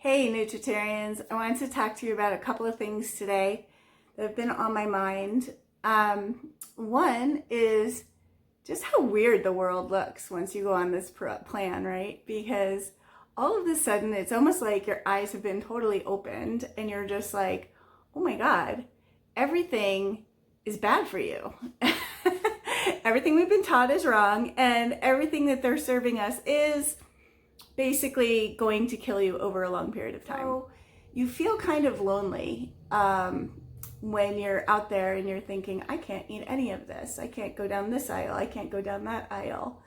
Hey Nutritarians, I wanted to talk to you about a couple of things today that have been on my mind. One is just how weird the world looks once you go on this plan, right? Because all of a sudden it's almost like your eyes have been totally opened and you're just like, oh my God, everything is bad for you. Everything we've been taught is wrong, and everything that they're serving us is basically going to kill you over a long period of time. So you feel kind of lonely when you're out there and you're thinking, I can't eat any of this. I can't go down this aisle. I can't go down that aisle.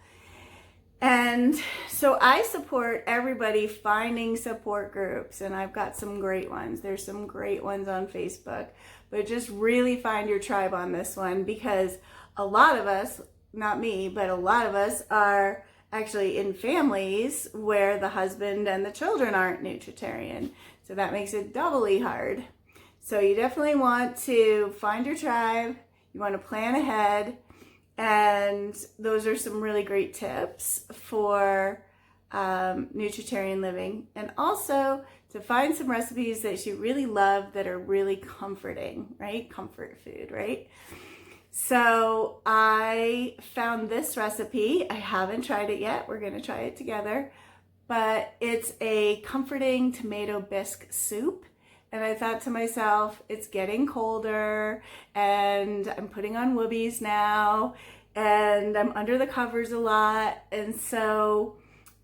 And so I support everybody finding support groups, and I've got some great ones. There's some great ones on Facebook, but just really find your tribe on this one, because a lot of us, not me, but a lot of us are actually in families where the husband and the children aren't nutritarian. So that makes it doubly hard. So you definitely want to find your tribe. You want to plan ahead. And those are some really great tips for nutritarian living. And also to find some recipes that you really love that are really comforting, right? Comfort food, right? So I found this recipe. I haven't tried it yet. We're going to try it together. But it's a comforting tomato bisque soup. And I thought to myself, it's getting colder and I'm putting on woobies now and I'm under the covers a lot. And so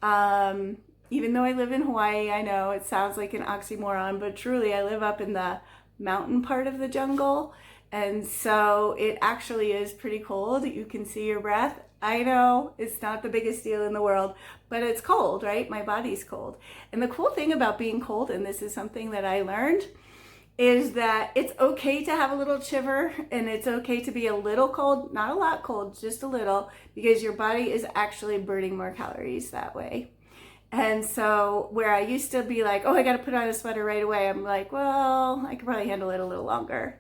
even though I live in Hawaii, I know it sounds like an oxymoron, but truly I live up in the mountain part of the jungle. And so it actually is pretty cold. You can see your breath. I know it's not the biggest deal in the world, but it's cold, right? My body's cold. And the cool thing about being cold, and this is something that I learned, is that it's okay to have a little shiver and it's okay to be a little cold, not a lot cold, just a little, because your body is actually burning more calories that way. And so where I used to be like, oh, I got to put on a sweater right away, I'm like, well, I could probably handle it a little longer.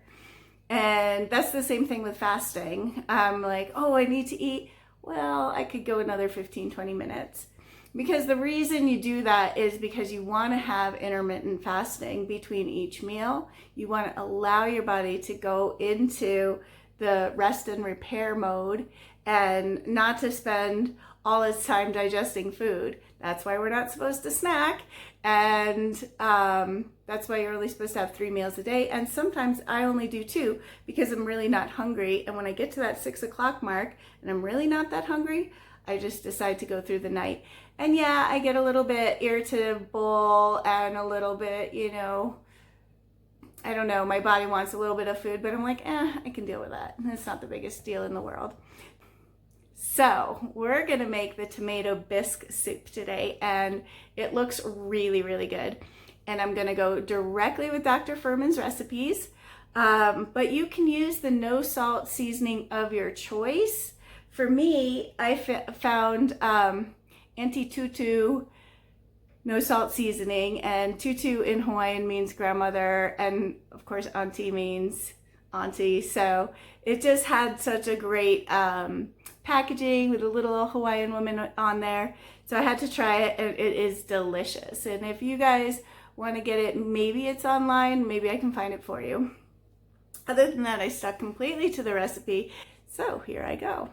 And that's the same thing with fasting. I'm like, oh, I need to eat. Well, I could go another 15, 20 minutes. Because the reason you do that is because you want to have intermittent fasting between each meal. You want to allow your body to go into the rest and repair mode and not to spend all its time digesting food. That's why we're not supposed to snack. And that's why you're only supposed to have 3 meals a day. And sometimes I only do 2 because I'm really not hungry. And when I get to that 6 o'clock mark and I'm really not that hungry, I just decide to go through the night. And yeah, I get a little bit irritable and a little bit, I don't know, my body wants a little bit of food, but I'm like, I can deal with that. It's not the biggest deal in the world. So we're gonna make the tomato bisque soup today, and it looks really, really good. And I'm gonna go directly with Dr. Furman's recipes, but you can use the no salt seasoning of your choice. For me, I found Auntie Tutu no salt seasoning, and Tutu in Hawaiian means grandmother, and of course Auntie means auntie. So it just had such a great packaging with a little Hawaiian woman on there. So I had to try it, and it is delicious. And if you guys want to get it, maybe it's online, maybe I can find it for you. Other than that, I stuck completely to the recipe. So here I go.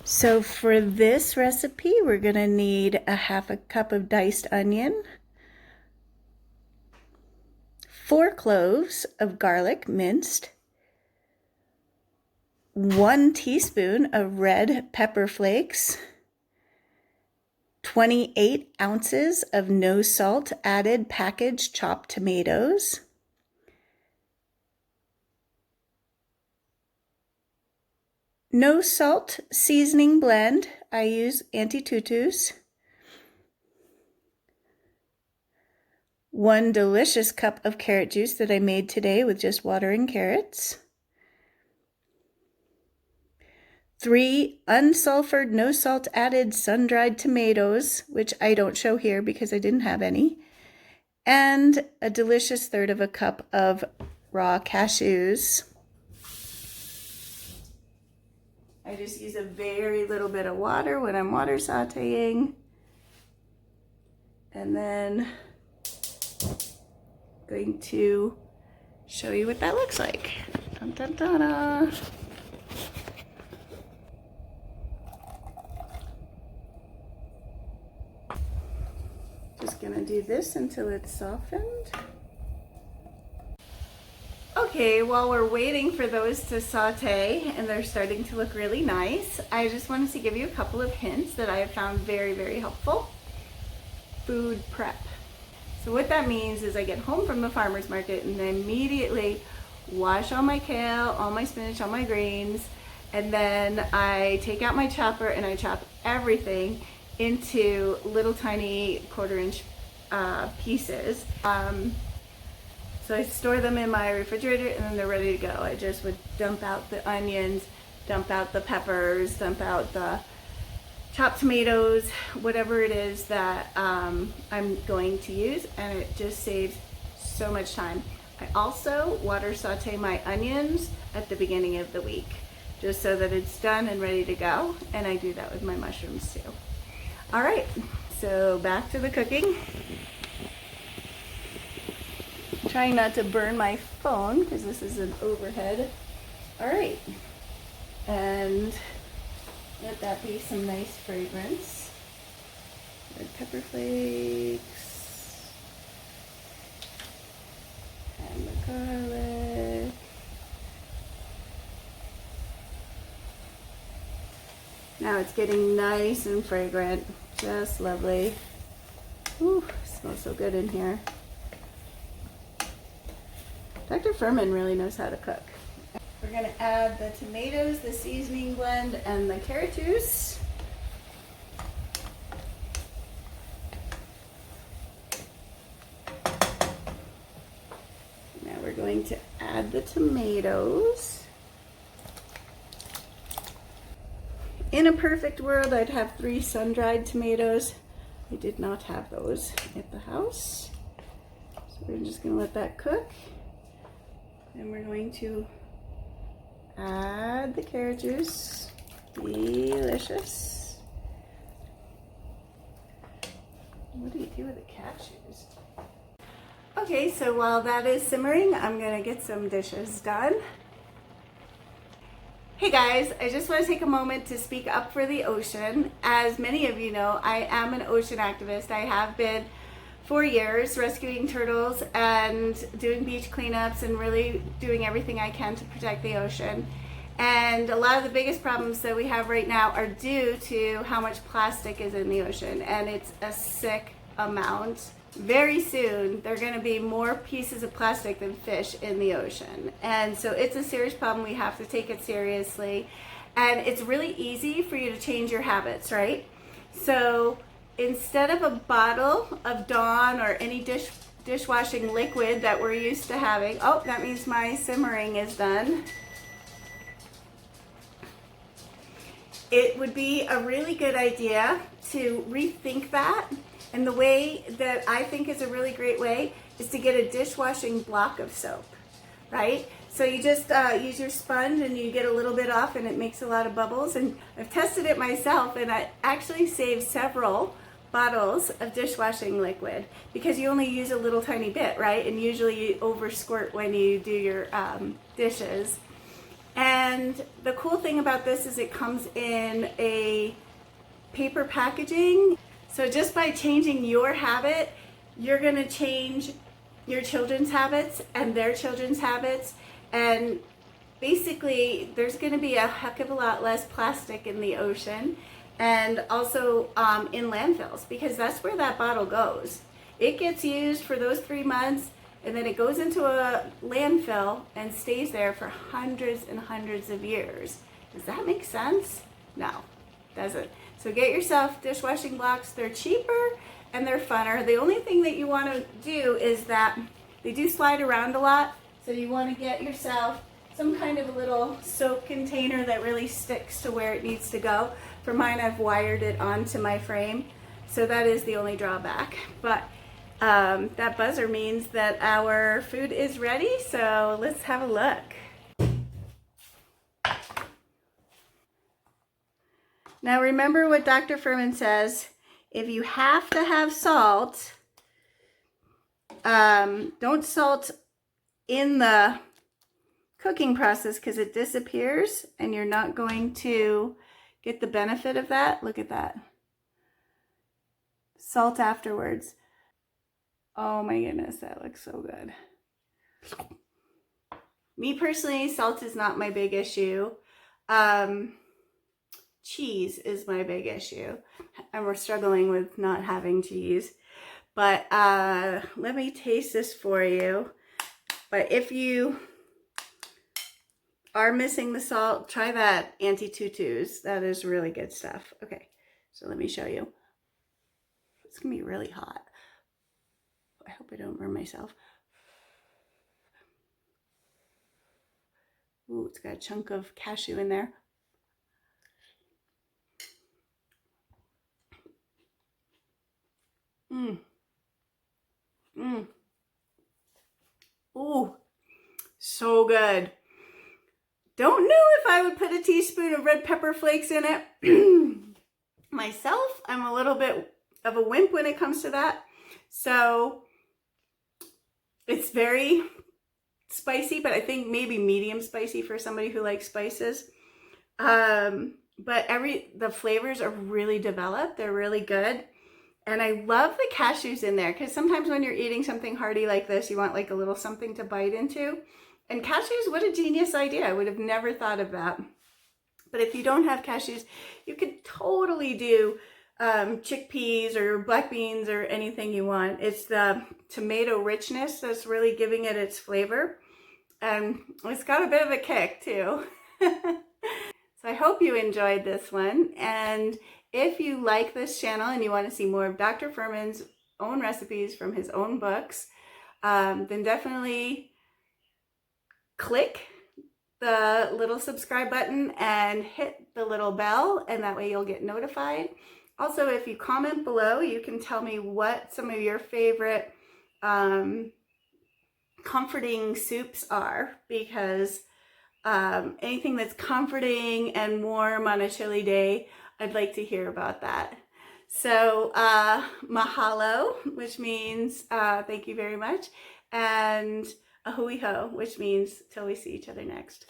So for this recipe, we're going to need a half a cup of diced onion, 4 cloves of garlic minced, 1 teaspoon of red pepper flakes, 28 ounces of no salt added packaged chopped tomatoes, no salt seasoning blend. I use Auntie Tutu's. 1 delicious cup of carrot juice that I made today with just water and carrots. 3 unsulfured, no salt added sun-dried tomatoes, which I don't show here because I didn't have any. And a delicious 1/3 of a cup of raw cashews. I just use a very little bit of water when I'm water sauteing. And then Going to show you what that looks like. Dun, dun, dun, dun. Just gonna do this until it's softened. Okay, while we're waiting for those to saute and they're starting to look really nice, I just wanted to give you a couple of hints that I have found very, very helpful. Food prep. So what that means is I get home from the farmer's market and I immediately wash all my kale, all my spinach, all my greens, and then I take out my chopper and I chop everything into little tiny 1/4 inch pieces. So I store them in my refrigerator and then they're ready to go. I just would dump out the onions, dump out the peppers, dump out the chopped tomatoes, whatever it is that I'm going to use, and it just saves so much time. I also water saute my onions at the beginning of the week, just so that it's done and ready to go, and I do that with my mushrooms too. All right, so back to the cooking. I'm trying not to burn my phone because this is an overhead. All right, and let that be some nice fragrance. Red pepper flakes. And the garlic. Now it's getting nice and fragrant. Just lovely. Ooh, smells so good in here. Dr. Furman really knows how to cook. We're going to add the tomatoes, the seasoning blend, and the carrot juice. Now we're going to add the tomatoes. In a perfect world, I'd have 3 sun-dried tomatoes. I did not have those at the house. So we're just going to let that cook. And we're going to add the carrot juice. Delicious. What do you do with the cashews? Okay, so while that is simmering, I'm gonna get some dishes done. Hey guys, I just want to take a moment to speak up for the ocean. As many of you know, I am an ocean activist. I have been for years, rescuing turtles and doing beach cleanups and really doing everything I can to protect the ocean. And a lot of the biggest problems that we have right now are due to how much plastic is in the ocean, and it's a sick amount. Very soon, there are going to be more pieces of plastic than fish in the ocean. And so it's a serious problem. We have to take it seriously. And it's really easy for you to change your habits, right? So instead of a bottle of Dawn or any dishwashing liquid that we're used to having, oh, that means my simmering is done. It would be a really good idea to rethink that. And the way that I think is a really great way is to get a dishwashing block of soap, right? So you just use your sponge and you get a little bit off and it makes a lot of bubbles. And I've tested it myself and I actually saved several bottles of dishwashing liquid because you only use a little tiny bit, right? And usually you over squirt when you do your dishes. And the cool thing about this is it comes in a paper packaging. So just by changing your habit, you're going to change your children's habits and their children's habits. And basically, there's going to be a heck of a lot less plastic in the ocean and also in landfills, because that's where that bottle goes. It gets used for those 3 months, and then it goes into a landfill and stays there for hundreds and hundreds of years. Does that make sense? No, doesn't. So get yourself dishwashing blocks. They're cheaper and they're funner. The only thing that you want to do is that they do slide around a lot. So you want to get yourself some kind of a little soap container that really sticks to where it needs to go. For mine, I've wired it onto my frame. So that is the only drawback. But that buzzer means that our food is ready. So let's have a look. Now remember what Dr. Furman says, if you have to have salt, don't salt in the cooking process because it disappears and you're not going to get the benefit of that. Look at that. Salt afterwards. Oh my goodness, that looks so good. Me personally, salt is not my big issue. Cheese is my big issue. And we're struggling with not having cheese. But let me taste this for you. But if you are missing the salt, try that Auntie Tutu's. That is really good stuff. Okay, so let me show you. It's gonna be really hot. I hope I don't burn myself. Ooh, it's got a chunk of cashew in there. Ooh, so good. Don't know if I would put a teaspoon of red pepper flakes in it. Myself, I'm a little bit of a wimp when it comes to that. So it's very spicy, but I think maybe medium spicy for somebody who likes spices. But the flavors are really developed. They're really good. And I love the cashews in there because sometimes when you're eating something hearty like this, you want like a little something to bite into. And cashews, what a genius idea. I would have never thought of that. But if you don't have cashews, you could totally do chickpeas or black beans or anything you want. It's the tomato richness that's really giving it its flavor. And it's got a bit of a kick too. So I hope you enjoyed this one. And if you like this channel and you want to see more of Dr. Furman's own recipes from his own books, then definitely click the little subscribe button and hit the little bell, and that way you'll get notified. Also, if you comment below, you can tell me what some of your favorite comforting soups are, because anything that's comforting and warm on a chilly day, I'd like to hear about that. So mahalo, which means thank you very much, and a hui ho, which means till we see each other next.